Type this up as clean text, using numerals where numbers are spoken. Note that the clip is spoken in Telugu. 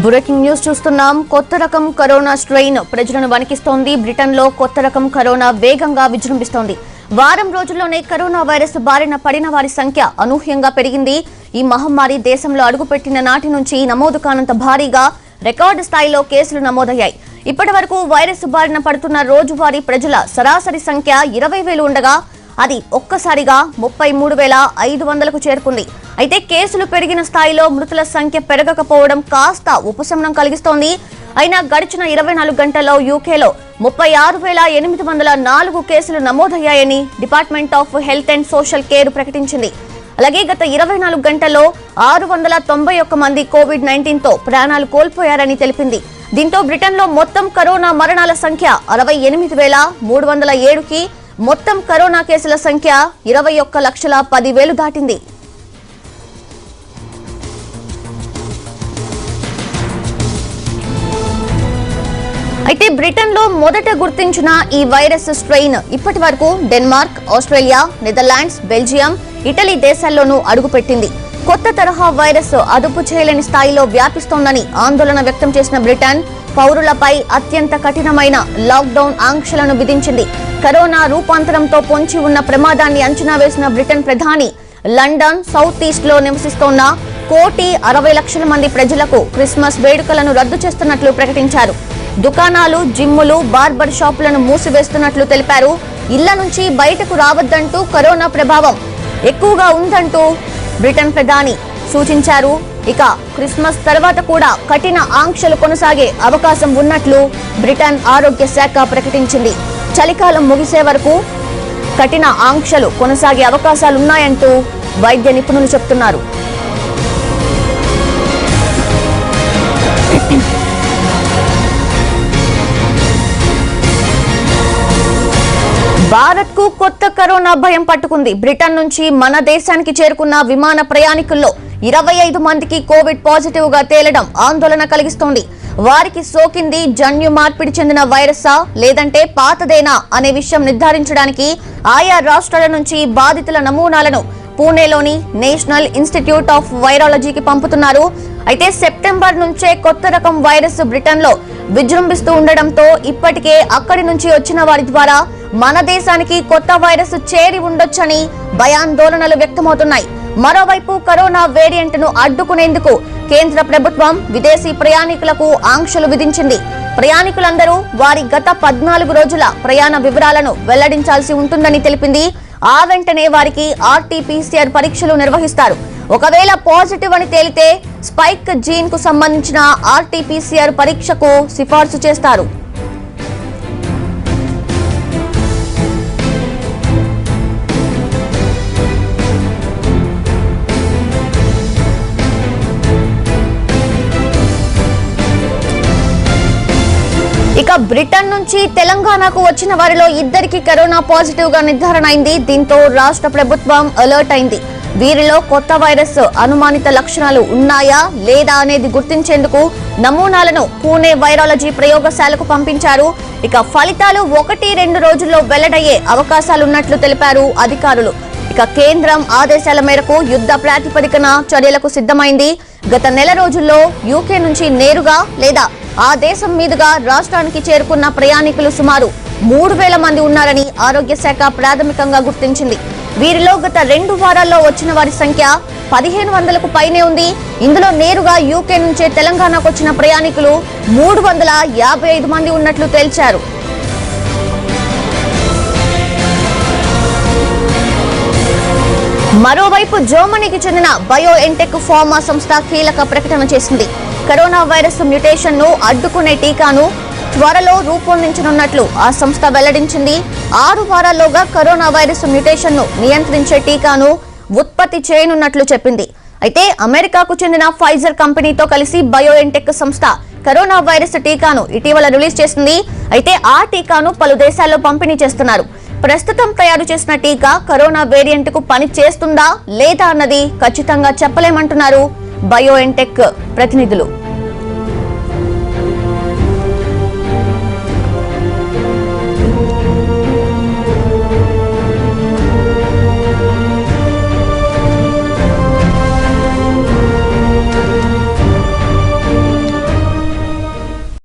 బ్రేకింగ్ న్యూస్ చూస్తున్నాం. కొత్త రకం కరోనా స్ట్రెయిన్ ప్రజలను వణికిస్తోంది. బ్రిటన్లో కొత్త రకం కరోనా వేగంగా విజృంభిస్తోంది. వారం రోజుల్లోనే కరోనా వైరస్ బారిన పడిన వారి సంఖ్య అనూహ్యంగా పెరిగింది. ఈ మహమ్మారి దేశంలో అడుగుపెట్టిన నాటి నుంచి నమోదు కానంత భారీగా రికార్డు స్థాయిలో కేసులు నమోదయ్యాయి. ఇప్పటి వరకు వైరస్ బారిన పడుతున్న రోజువారీ ప్రజల సరాసరి సంఖ్య 20,000 ఉండగా అది ఒక్కసారిగా 33,500కు చేరుకుంది. అయితే కేసులు పెరిగిన స్థాయిలో మృతుల సంఖ్య పెరగకపోవడం కాస్త ఉపశమనం కలిగిస్తోంది. అయినా గడిచిన 24 గంటల్లో యూకేలో 36,804 కేసులు నమోదయ్యాయని department of health and social care ప్రకటించింది. అలాగే గత 24 గంటల్లో 691 మంది కోవిడ్-19తో ప్రాణాలు కోల్పోయారని తెలిపింది. దీంతో బ్రిటన్లో మొత్తం కరోనా మరణాల సంఖ్య 68,307కి, మొత్తం కరోనా కేసుల సంఖ్య 21,10,000 దాటింది. అయితే బ్రిటన్లో మొదట గుర్తించిన ఈ వైరస్ స్ట్రెయిన్ ఇప్పటి వరకు Denmark, Australia, Netherlands, Belgium, Italy దేశాల్లోనూ అడుగుపెట్టింది. కొత్త తరహా వైరస్ అదుపు చేయలేని స్థాయిలో వ్యాపిస్తోందని ఆందోళన వ్యక్తం చేసిన బ్రిటన్ పౌరులపై అత్యంత కఠినమైన లాక్డౌన్ ఆంక్షలను విధించింది. కరోనా రూపాంతరంతో పొంచి ఉన్న ప్రమాదాన్ని అంచనా వేసిన బ్రిటన్ ప్రధాని లండన్ సౌత్ ఈస్ట్ లో నివసిస్తోన్న 1,60,00,000 మంది ప్రజలకు క్రిస్మస్ వేడుకలను రద్దు చేస్తున్నట్లు ప్రకటించారు. దుకాణాలు, జిమ్ములు, బార్బర్ షాపులను మూసివేస్తున్నట్లు తెలిపారు. ఇళ్ల నుంచి బయటకు రావద్దంటూ, కరోనా ప్రభావం ఎక్కువగా ఉందంటూ బ్రిటన్ ప్రధాని సూచించారు. ఇక క్రిస్మస్ తర్వాత కూడా కఠిన ఆంక్షలు కొనసాగే అవకాశం ఉన్నట్లు బ్రిటన్ ఆరోగ్య శాఖ ప్రకటించింది. చలికాలం ముగిసే వరకు కఠిన ఆంక్షలు కొనసాగే అవకాశాలున్నాయంటూ వైద్య నిపుణులు చెబుతున్నారు. భారత్ కు కొత్త కరోనా భయం పట్టుకుంది. బ్రిటన్ నుంచి మన దేశానికి చేరుకున్న విమాన ప్రయాణికుల్లో 25 మందికి కోవిడ్ పాజిటివ్ గా తేలడం ఆందోళన కలిగిస్తోంది. వారికి సోకింది జన్యు మార్పిడి చెందిన వైరసా లేదంటే పాతదేనా అనే విషయం నిర్ధారించడానికి ఆయా రాష్ట్రాల నుంచి బాధితుల నమూనాలను పూణేలోని నేషనల్ ఇన్స్టిట్యూట్ ఆఫ్ వైరాలజీకి పంపుతున్నారు. అయితే సెప్టెంబర్ నుంచే కొత్త రకం వైరస్ బ్రిటన్ లో విజృంభిస్తూ ఉండడంతో ఇప్పటికే అక్కడి నుంచి వచ్చిన వారి ద్వారా మన దేశానికి కొత్త వైరస్ చేరి ఉండొచ్చని భయాందోళనలు వ్యక్తమవుతున్నాయి. మరోవైపు కరోనా వేరియంట్ ను అడ్డుకునేందుకు కేంద్ర ప్రభుత్వం విదేశీ ప్రయాణికులకు ఆంక్షలు విధించింది. ప్రయాణికులందరూ వారి గత 14 రోజుల ప్రయాణ వివరాలను వెల్లడించాల్సి ఉంటుందని తెలిపింది. ఆ వెంటనే వారికి RT-PCR పరీక్షలు నిర్వహిస్తారు. ఒకవేళ పాజిటివ్ అని తేలితే స్పైక్ జీన్ కు సంబంధించిన RT-PCR పరీక్షకు సిఫార్సు చేస్తారు. ఇక బ్రిటన్ నుంచి తెలంగాణకు వచ్చిన వారిలో 2కి కరోనా పాజిటివ్ గా నిర్ధారణ అయింది. దీంతో రాష్ట్ర ప్రభుత్వం అలర్ట్ అయింది. వీరిలో కొత్త వైరస్ అనుమానిత లక్షణాలు ఉన్నాయా లేదా అనేది గుర్తించేందుకు నమూనాలను పూణే వైరాలజీ ప్రయోగశాలకు పంపించారు. ఇక ఫలితాలు 1-2 రోజుల్లో వెల్లడయ్యే అవకాశాలున్నట్లు తెలిపారు అధికారులు. ఇక కేంద్రం ఆదేశాల మేరకు యుద్ధ ప్రాతిపదికన చర్యలకు సిద్ధమైంది. గత నెల రోజుల్లో యూకే నుంచి నేరుగా లేదా ఆ దేశం మీదుగా రాష్ట్రానికి చేరుకున్న ప్రయాణికులు సుమారు 3,000 మంది ఉన్నారని ఆరోగ్య శాఖ ప్రాథమికంగా గుర్తించింది. వీరిలో గత 2 వారాల్లో వచ్చిన వారి సంఖ్య 1,500కు పైనే ఉంది. ఇందులో నేరుగా యూకే నుంచే తెలంగాణకు వచ్చిన ప్రయాణికులు 355 మంది ఉన్నట్లు తేల్చారు. మరోవైపు జర్మనీకి చెందిన బయోఎన్టెక్ ఫార్మా సంస్థ కీలక ప్రకటన చేసింది. కరోనా వైరస్ మ్యుటేషన్ ను అడ్డుకునే టీకాను త్వరలో రూపొందించనున్నట్లు ఆ సంస్థ వెల్లడించింది. 6 వారాల్లోగా కరోనా వైరస్ మ్యుటేషన్ ను నియంత్రించే టీకాను ఉత్పత్తి చేయనున్నట్లు చెప్పింది. అయితే అమెరికాకు చెందిన ఫైజర్ కంపెనీతో కలిసి బయోఎన్టెక్ సంస్థ కరోనా వైరస్ టీకాను ఇటీవల రిలీజ్ చేసింది. అయితే ఆ టీకాను పలు దేశాల్లో పంపిణీ చేస్తున్నారు. ప్రస్తుతం తయారు చేసిన టీకా కరోనా వేరియంట్ కు పని చేస్తుందా లేదా అన్నది ఖచ్చితంగా చెప్పలేమంటున్నారు బయోఎన్టెక్ ప్రతినిధులు.